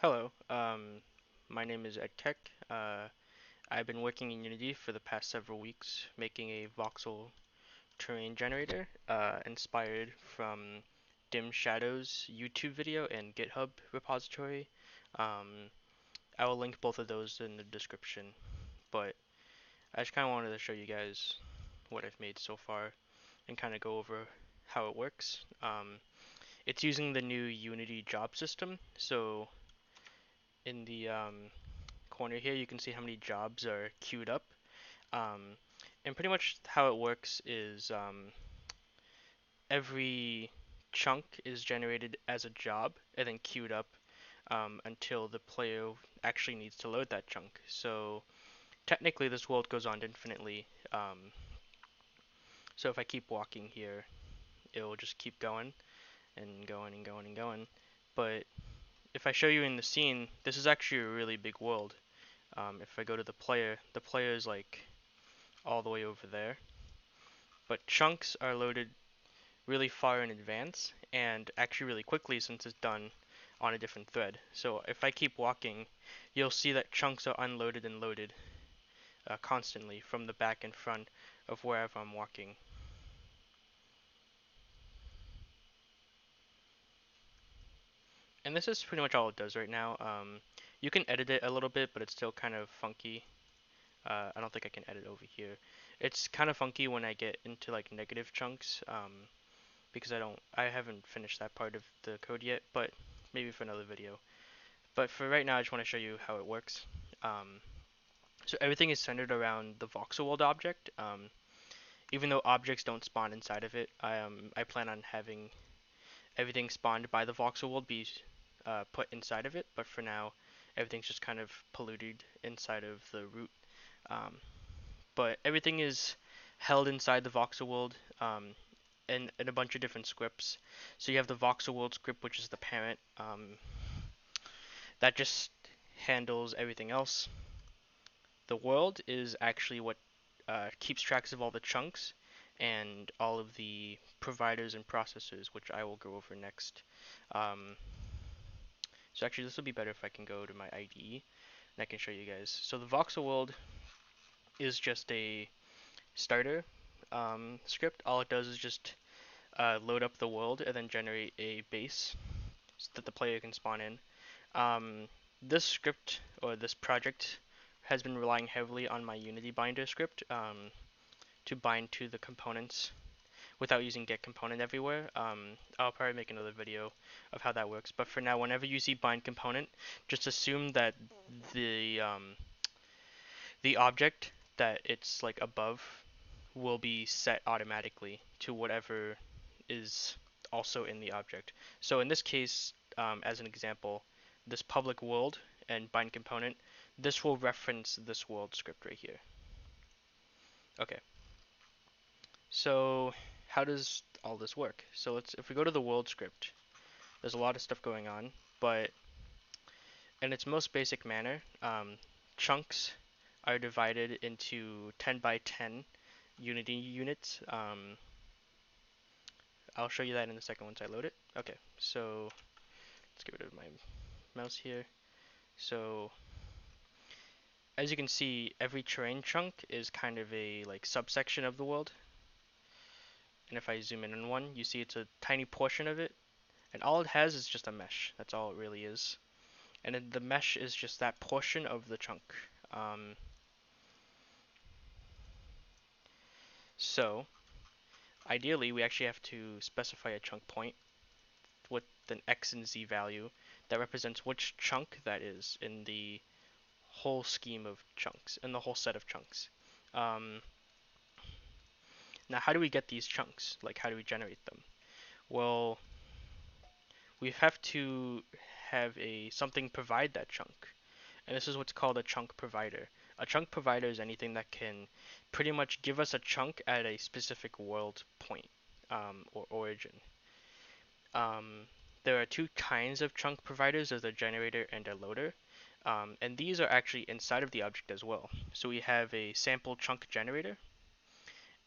Hello, my name is EdTech. I've been working in Unity for the past several weeks, making a voxel terrain generator, inspired from Dim Shadow's YouTube video and GitHub repository. Um, I will link both of those in the description, but I just kind of wanted to show you guys what I've made so far and kind of go over how it works. It's using the new Unity job system, so in the corner here, you can see how many jobs are queued up. Um, and pretty much how it works is every chunk is generated as a job and then queued up until the player actually needs to load that chunk. So technically, this world goes on infinitely. So if I keep walking here, it will just keep going and going and going and going. But if I show you in the scene, this is actually a really big world. If I go to the player is like all the way over there. But chunks are loaded really far in advance and actually really quickly since it's done on a different thread. So if I keep walking, you'll see that chunks are unloaded and loaded constantly from the back and front of wherever I'm walking. And this is pretty much all it does right now. You can edit it a little bit, but it's still kind of funky. I don't think I can edit over here. It's kind of funky when I get into like negative chunks. Because I haven't finished that part of the code yet, but maybe for another video. But for right now, I just want to show you how it works. Um, so everything is centered around the voxel world object. Even though objects don't spawn inside of it, I plan on having everything spawned by the voxel world be put inside of it. But for now, everything's just kind of polluted inside of the root. Um, but everything is held inside the voxel world. In a bunch of different scripts. So you have the Voxel World script, which is the parent, that just handles everything else. The world is actually what keeps tracks of all the chunks and all of the providers and processors, which I will go over next. Um, so actually, this will be better if I can go to my IDE and I can show you guys. So the Voxel World is just a starter script. All it does is just load up the world and then generate a base that the player can spawn in. This script or this project has been relying heavily on my Unity binder script to bind to the components without using get component everywhere. I'll probably make another video of how that works. But for now, whenever you see bind component, just assume that the um, the object that it's like above will be set automatically to whatever is also in the object. So in this case, as an example, this public world and bind component, this will reference this world script right here. Okay, so how does all this work? So if we go to the world script, there's a lot of stuff going on, but in its most basic manner, chunks are divided into 10 by 10 Unity units. I'll show you that in a second once I load it. Okay, so let's get rid of my mouse here. So as you can see, every terrain chunk is kind of a like subsection of the world. And if I zoom in on one, you see it's a tiny portion of it. And all it has is just a mesh. That's all it really is. And then the mesh is just that portion of the chunk. Um, so ideally, we actually have to specify a chunk point with an x and z value that represents which chunk that is in the whole scheme of chunks, in the whole set of chunks. Um, Now, how do we get these chunks? Like, how do we generate them? Well, we have to have a something provide that chunk, and this is what's called a chunk provider. A chunk provider is anything that can pretty much give us a chunk at a specific world point or origin. Um, there are two kinds of chunk providers: there's a generator and a loader. And these are actually inside of the object as well. So we have a sample chunk generator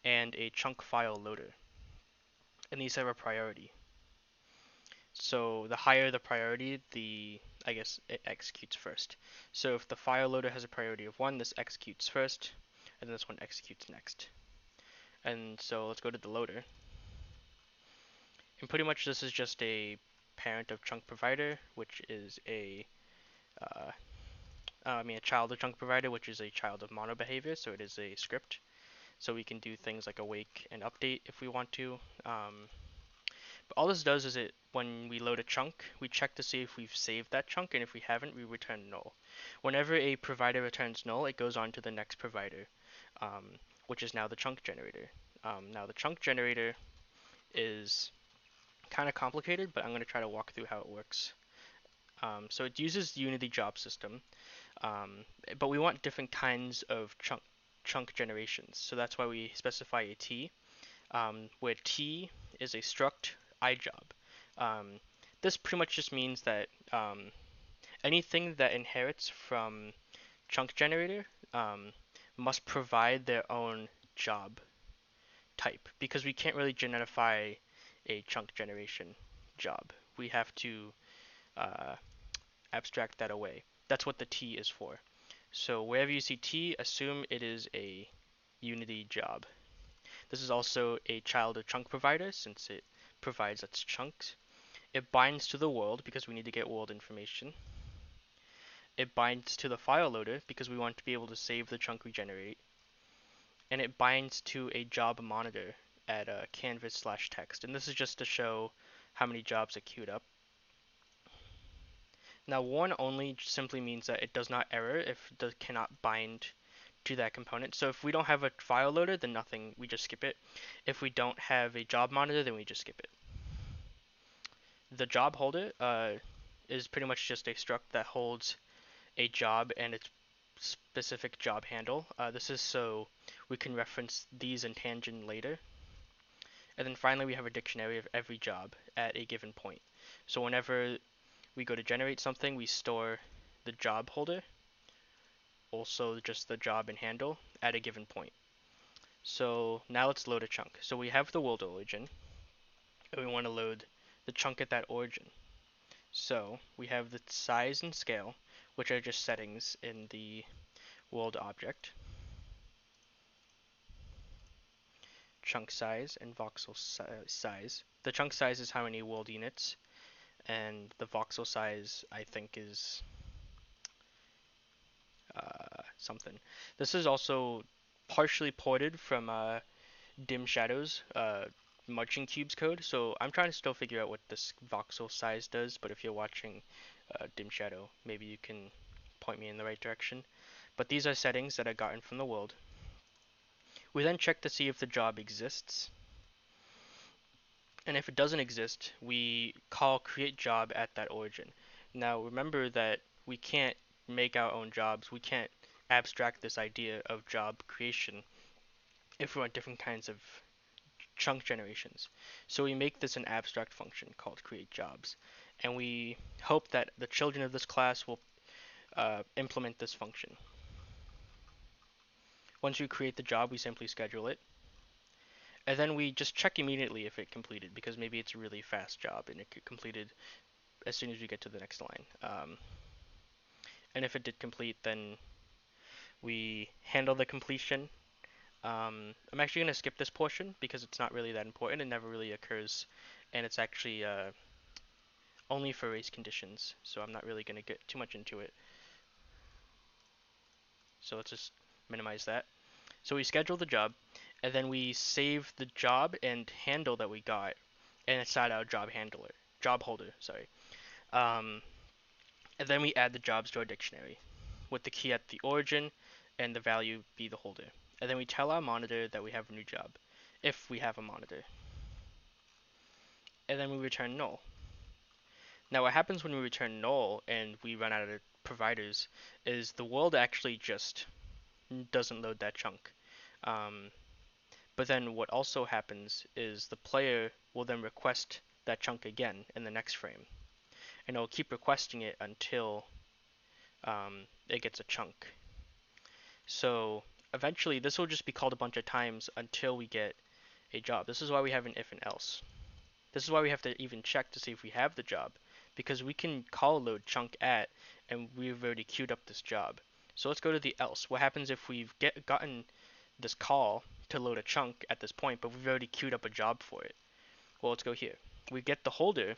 and a chunk file loader, and these have a priority. So the higher the priority, the I guess it executes first. So if the file loader has a priority of 1, this executes first, and this one executes next. And so let's go to the loader. And pretty much this is just a parent of chunk provider, which is uh, a child of chunk provider, which is a child of mono behavior. So it is a script. So we can do things like awake and update if we want to. But all this does is when we load a chunk, we check to see if we've saved that chunk, and if we haven't, we return null. Whenever a provider returns null, it goes on to the next provider, which is now the chunk generator. Now the chunk generator is kind of complicated, but I'm going to try to walk through how it works. So it uses Unity JobSystem, but we want different kinds of chunk generations. So that's why we specify a T, where T is a struct iJob. This pretty much just means that anything that inherits from chunk generator must provide their own job type, because we can't really generify a chunk generation job. We have to uh, abstract that away. That's what the T is for. So wherever you see T, assume it is a Unity job. This is also a child of chunk provider since it provides its chunks. It binds to the world because we need to get world information. It binds to the file loader because we want to be able to save the chunk we generate. And it binds to a job monitor at canvas/text. And this is just to show how many jobs it queued up. Now, one only simply means that it does not error if it cannot bind to that component. So if we don't have a file loader, then nothing, we just skip it. If we don't have a job monitor, then we just skip it. The job holder is pretty much just a struct that holds a job and its specific job handle. This is so we can reference these in tangent later. And then finally, we have a dictionary of every job at a given point. So whenever we go to generate something, we store the job holder, also just the job and handle at a given point. So now let's load a chunk. So we have the world origin, and we want to load the chunk at that origin. So we have the size and scale, which are just settings in the world object. Chunk size and voxel size. The chunk size is how many world units, and the voxel size I think is something. This is also partially ported from Dim Shadows Marching Cubes code, so I'm trying to still figure out what this voxel size does, but if you're watching Dim Shadow, maybe you can point me in the right direction. But these are settings that I gotten from the world. We then check to see if the job exists, and if it doesn't exist, we call create job at that origin. Now remember that we can't make our own jobs, we can't abstract this idea of job creation if we want different kinds of chunk generations. So we make this an abstract function called create jobs, and we hope that the children of this class will implement this function. Once we create the job, we simply schedule it, and then we just check immediately if it completed, because maybe it's a really fast job and it completed as soon as we get to the next line. And if it did complete, then we handle the completion. I'm actually going to skip this portion because it's not really that important. It never really occurs, and it's actually only for race conditions, so I'm not really going to get too much into it. So let's just minimize that. So we schedule the job, and then we save the job and handle that we got inside our job holder, sorry. Um, and then we add the jobs to our dictionary with the key at the origin and the value be the holder. And then we tell our monitor that we have a new job, if we have a monitor. And then we return null. Now what happens when we return null and we run out of providers is the world actually just doesn't load that chunk. Um, but then what also happens is the player will then request that chunk again in the next frame. And it'll keep requesting it until it gets a chunk. So eventually this will just be called a bunch of times until we get a job. This is why we have an if and else. This is why we have to even check to see if we have the job, because we can call load chunk at, and we've already queued up this job. So let's go to the else. What happens if we've gotten this call to load a chunk at this point, but we've already queued up a job for it? Well, let's go here. We get the holder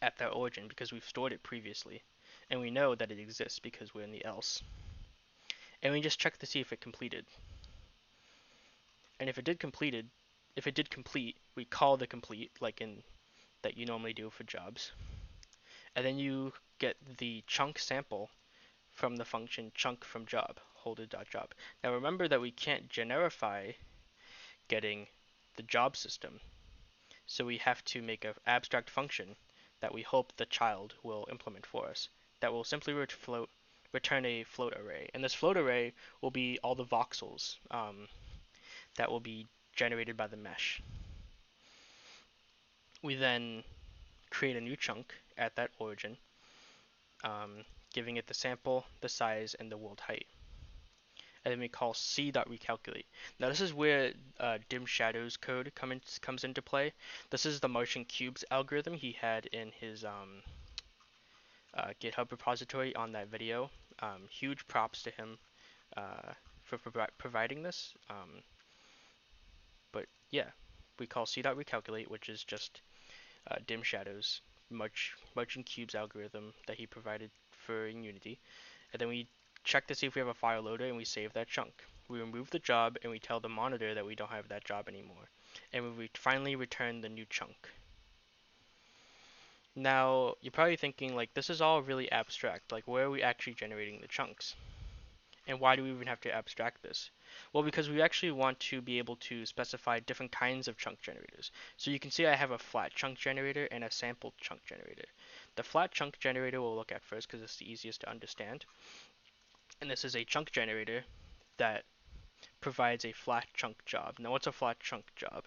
at that origin because we've stored it previously, and we know that it exists because we're in the else. And we just check to see if it completed. And if it did complete, we call the complete like in that you normally do for jobs. And then you get the chunk sample from the function chunk from job, holder.job. Now remember that we can't generify getting the job system. So we have to make an abstract function that we hope the child will implement for us that will simply return a float array. And this float array will be all the voxels that will be generated by the mesh. We then create a new chunk at that origin, giving it the sample, the size, and the world height. And then we call c.recalculate. Now this is where dim shadows code comes into play. This is the Martian cubes algorithm he had in his GitHub repository on that video. Huge props to him for providing this. But yeah, we call c.recalculate, which is just dim shadows Martian cubes algorithm that he provided for in Unity. And then we check to see if we have a file loader and we save that chunk. We remove the job and we tell the monitor that we don't have that job anymore. And we finally return the new chunk. Now, you're probably thinking, like, this is all really abstract. Like, where are we actually generating the chunks? And why do we even have to abstract this? Well, because we actually want to be able to specify different kinds of chunk generators. So you can see I have a flat chunk generator and a sample chunk generator. The flat chunk generator we'll look at first because it's the easiest to understand. And this is a chunk generator that provides a flat chunk job. Now, what's a flat chunk job?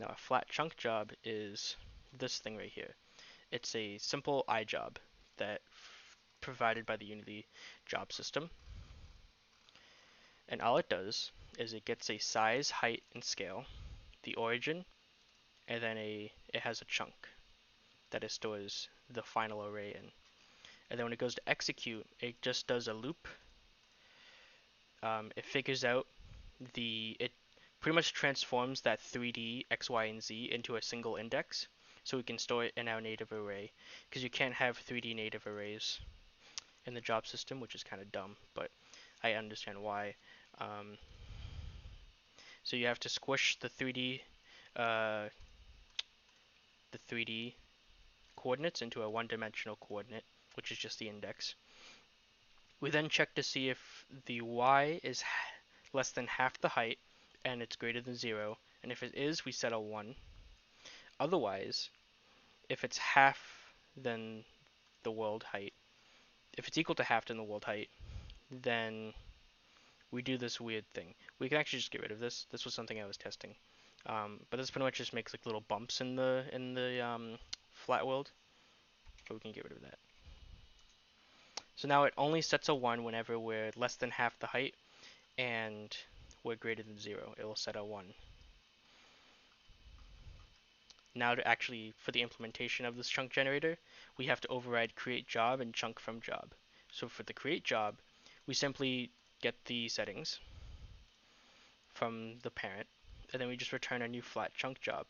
Now, a flat chunk job is this thing right here. It's a simple iJob that provided by the Unity job system. And all it does is it gets a size, height, and scale, the origin, and then it has a chunk that it stores the final array in. And then when it goes to execute, it just does a loop. It figures out it pretty much transforms that 3D X, Y, and Z into a single index, so we can store it in our native array. Because you can't have 3D native arrays in the job system, which is kind of dumb, but I understand why. So you have to squish uh, the 3D coordinates into a one-dimensional coordinate, which is just the index. We then check to see if the y is less than half the height and it's greater than 0, and if it is, we set a 1. Otherwise, if it's half then the world height, if it's equal to half then the world height, then we do this weird thing. We can actually just get rid of this. This was something I was testing. But this pretty much just makes like little bumps in the flat world, but we can get rid of that. So now it only sets a 1 whenever we're less than half the height and we're greater than 0. It will set a 1. Now for the implementation of this chunk generator, we have to override create job and chunk from job. So for the create job, we simply get the settings from the parent, and then we just return a new flat chunk job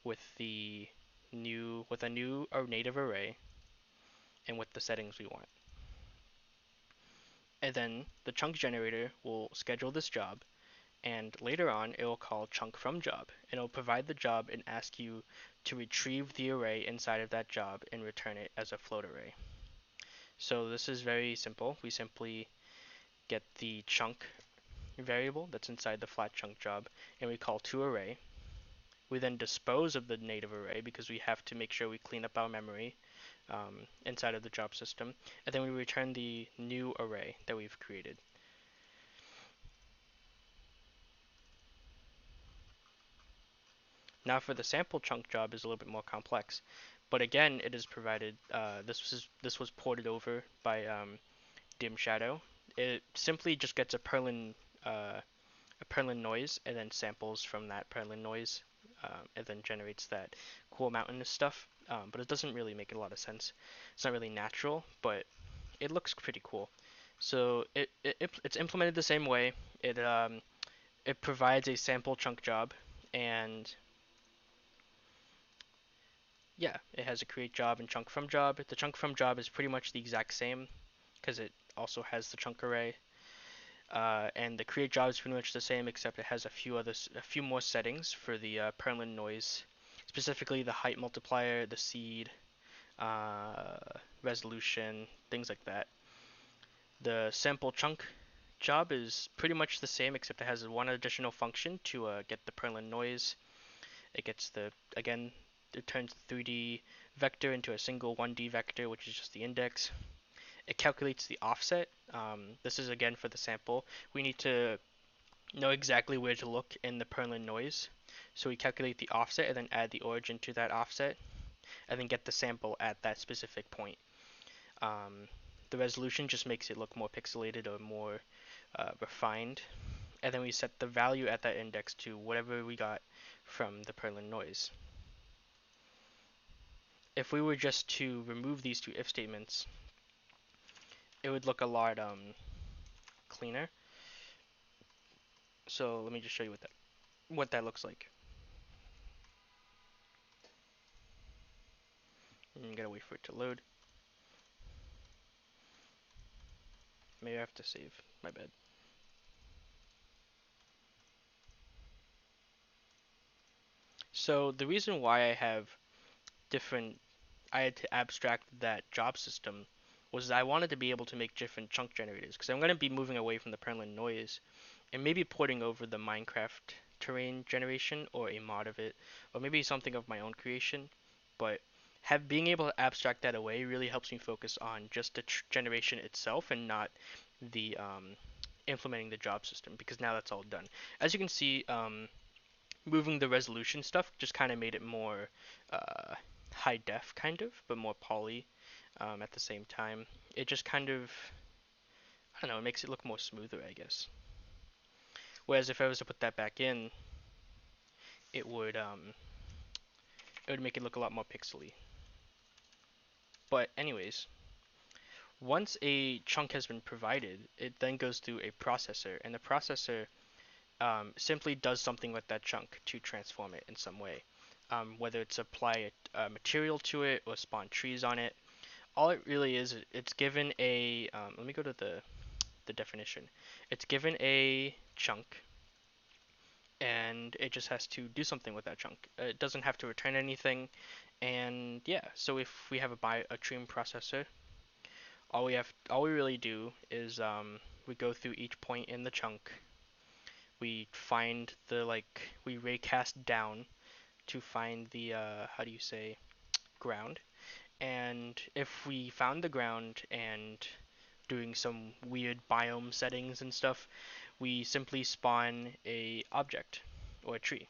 with a new or native array and with the settings we want. And then the chunk generator will schedule this job, and later on it will call chunk from job, and it will provide the job and ask you to retrieve the array inside of that job and return it as a float array. So this is very simple. We simply get the chunk variable that's inside the flat chunk job, and we call toArray. We then dispose of the native array because we have to make sure we clean up our memory inside of the job system, and then we return the new array that we've created. Now for the sample chunk job is a little bit more complex, but again it is provided. This was ported over by dim shadow. It simply just gets a Perlin noise and then samples from that Perlin noise and then generates that cool mountainous stuff. But it doesn't really make a lot of sense. It's not really natural, but it looks pretty cool. So it's implemented the same way. It provides a sample chunk job, and yeah, it has a create job and chunk from job. The chunk from job is pretty much the exact same because it also has the chunk array. And the create job is pretty much the same, except it has a few more settings for the permanent noise, specifically the height multiplier, the seed, uh, resolution, things like that. The sample chunk job is pretty much the same, except it has one additional function to get the permanent noise. It gets again, it turns the 3D vector into a single 1D vector, which is just the index. It calculates the offset. This is again for the sample. We need to know exactly where to look in the permanent noise. So we calculate the offset and then add the origin to that offset, and then get the sample at that specific point. Um, the resolution just makes it look more pixelated or more refined. And then we set the value at that index to whatever we got from the permanent noise. If we were just to remove these two if statements, it would look a lot cleaner. So let me just show you what that looks like. I'm gonna wait for it to load. Maybe I have to save. My bad. So the reason why I had to abstract that job system was I wanted to be able to make different chunk generators because I'm going to be moving away from the permanent noise and maybe porting over the Minecraft terrain generation or a mod of it or maybe something of my own creation. But being able to abstract that away really helps me focus on just the generation itself and not the implementing the job system because now that's all done. As you can see, moving the resolution stuff just kind of made it more uh, high def, kind of, but more poly at the same time. It just kind of, I don't know, it makes it look more smoother, I guess. Whereas if I was to put that back in, it would um, it would make it look a lot more pixely. But anyways, once a chunk has been provided, it then goes through a processor, and the processor simply does something with that chunk to transform it in some way. Whether it's apply a material to it or spawn trees on it. All it really is, it's given a, let me go to the definition. It's given a chunk, and it just has to do something with that chunk. It doesn't have to return anything, and yeah. So if we have a stream processor, all we really do is we go through each point in the chunk. We find we raycast down to find the how do you say ground, and if we found the ground and doing some weird biome settings and stuff, we simply spawn a object or a tree.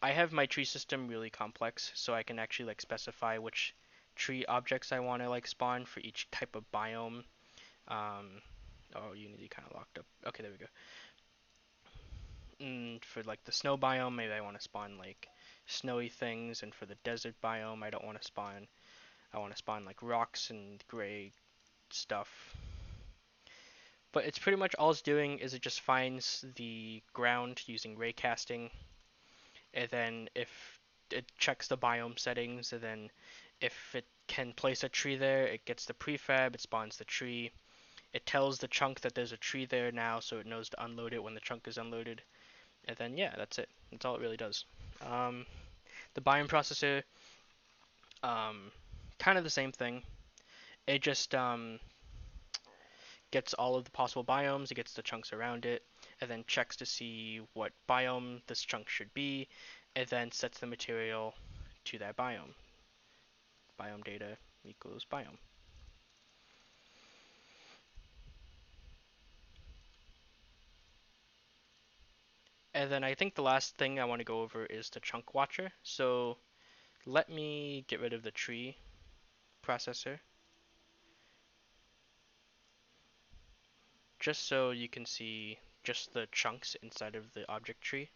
I have my tree system really complex, so I can actually specify which tree objects I want to spawn for each type of biome. Um, oh, Unity kind of locked up. Okay, there we go. And for the snow biome, maybe I want to spawn snowy things, and for the desert biome, I don't want to spawn. I want to spawn rocks and gray stuff. But it's pretty much all it's doing is it just finds the ground using raycasting, and then if it checks the biome settings, and then if it can place a tree there, it gets the prefab, it spawns the tree. It tells the chunk that there's a tree there now, so it knows to unload it when the chunk is unloaded. And then yeah, that's it. That's all it really does. Um, the biome processor, um, kind of the same thing. It just gets all of the possible biomes, it gets the chunks around it, and then checks to see what biome this chunk should be, and then sets the material to that biome. Biome data equals biome. And then I think the last thing I want to go over is the chunk watcher. So let me get rid of the tree processor, just so you can see just the chunks inside of the object tree.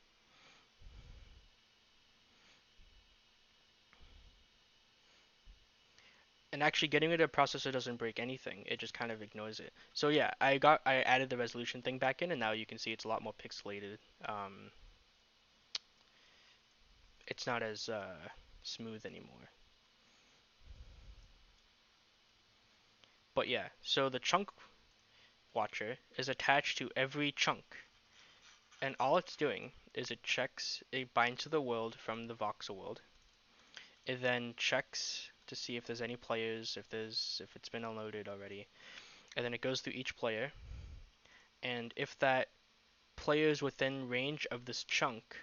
And actually, getting rid of the processor doesn't break anything. It just kind of ignores it. So yeah, I added the resolution thing back in, and now you can see it's a lot more pixelated. It's not as smooth anymore. But yeah, so the chunk watcher is attached to every chunk, and all it's doing is it binds to the world from the voxel world. It then checks to see if there's any players, if it's been unloaded already, and then it goes through each player, and if that player is within range of this chunk,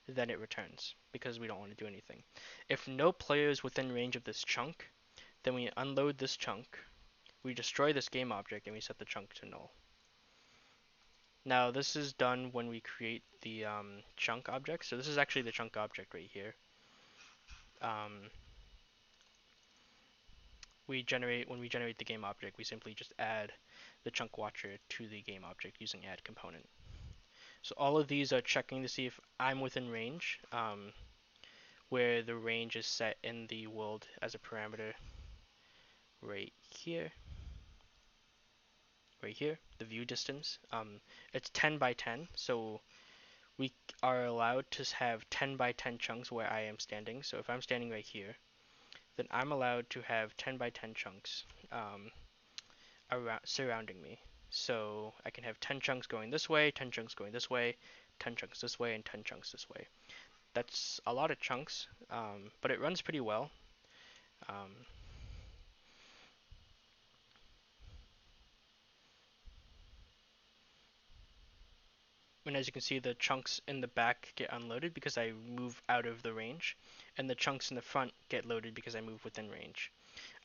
then it returns because we don't want to do anything. If no player is within range of this chunk, then we unload this chunk, we destroy this game object, and we set the chunk to null. Now this is done when we create the chunk object. So this is actually the chunk object right here. Um, when we generate the game object, we simply just add the chunk watcher to the game object using add component. So all of these are checking to see if I'm within range, where the range is set in the world as a parameter right here. Right here, the view distance. It's 10 by 10, so we are allowed to have 10 by 10 chunks where I am standing. So if I'm standing right here, then I'm allowed to have 10 by 10 chunks around surrounding me. So I can have 10 chunks going this way, 10 chunks going this way, 10 chunks this way, and 10 chunks this way. That's a lot of chunks, but it runs pretty well. Um, and as you can see, the chunks in the back get unloaded because I move out of the range, and the chunks in the front get loaded because I move within range.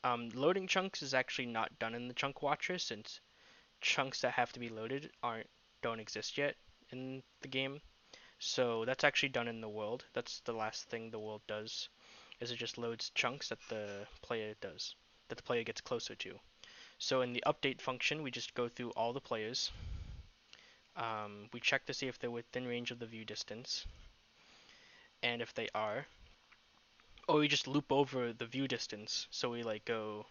Loading chunks is actually not done in the chunk watcher since chunks that have to be loaded don't exist yet in the game. So that's actually done in the world. That's the last thing the world does, is it just loads chunks that the player gets closer to. So in the update function, we just go through all the players. We check to see if they're within range of the view distance, and if they are, or we just loop over the view distance. So we like go,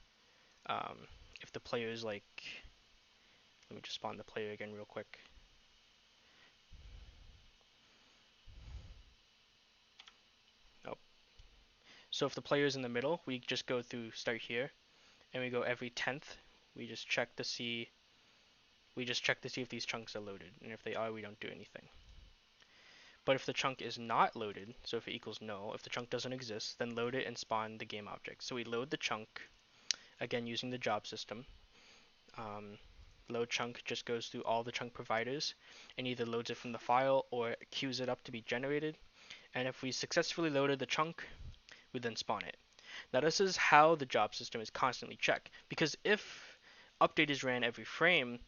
um, if the player is like, let me just spawn the player again real quick. Nope. So if the player is in the middle, we just go through start here, and we go every 10th. We just check to see if these chunks are loaded, and if they are, we don't do anything. But if the chunk is not loaded, so if it equals null, if the chunk doesn't exist, then load it and spawn the game object. So we load the chunk, again using the job system. Load chunk just goes through all the chunk providers and either loads it from the file or queues it up to be generated. And if we successfully loaded the chunk, we then spawn it. Now this is how the job system is constantly checked, because if update is ran every frame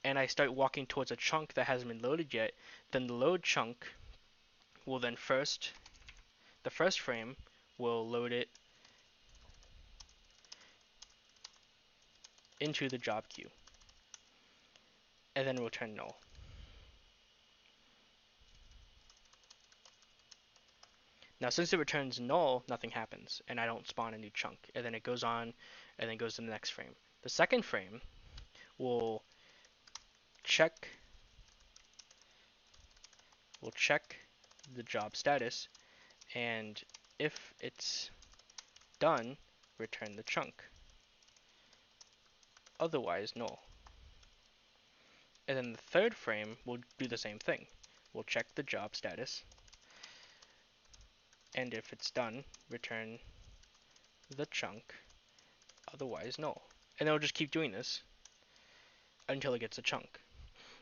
and I start walking towards a chunk that hasn't been loaded yet, then the load chunk will then the first frame will load it into the job queue and then return null. Now since it returns null, nothing happens and I don't spawn a new chunk, and then it goes on and then goes to the next frame. The second frame will check the job status, and if it's done, return the chunk. Otherwise, null. And then the third frame will do the same thing. We'll check the job status, and if it's done, return the chunk. Otherwise, null. And then we'll just keep doing this until it gets a chunk.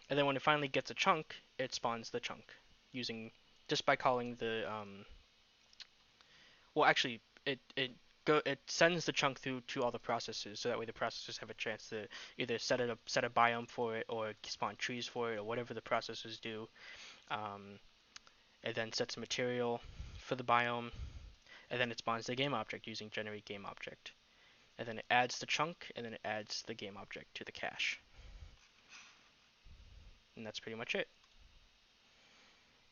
And then when it finally gets a chunk, it spawns the chunk using just by calling the well, actually, it sends the chunk through to all the processors, so that way the processors have a chance to either set a biome for it or spawn trees for it or whatever the processors do. It then sets a material for the biome, and then it spawns the game object using generate game object. And then it adds the chunk, and then it adds the game object to the cache. And that's pretty much it.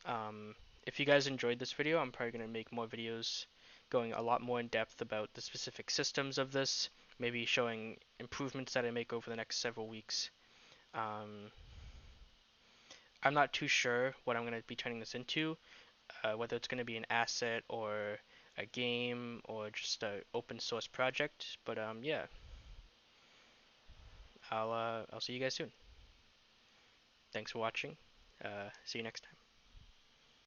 Um, if you guys enjoyed this video, I'm probably going to make more videos going a lot more in depth about the specific systems of this, maybe showing improvements that I make over the next several weeks. Um, I'm not too sure what I'm going to be turning this into, whether it's going to be an asset or a game or just a open source project. But yeah, I'll see you guys soon. Thanks for watching. See you next time.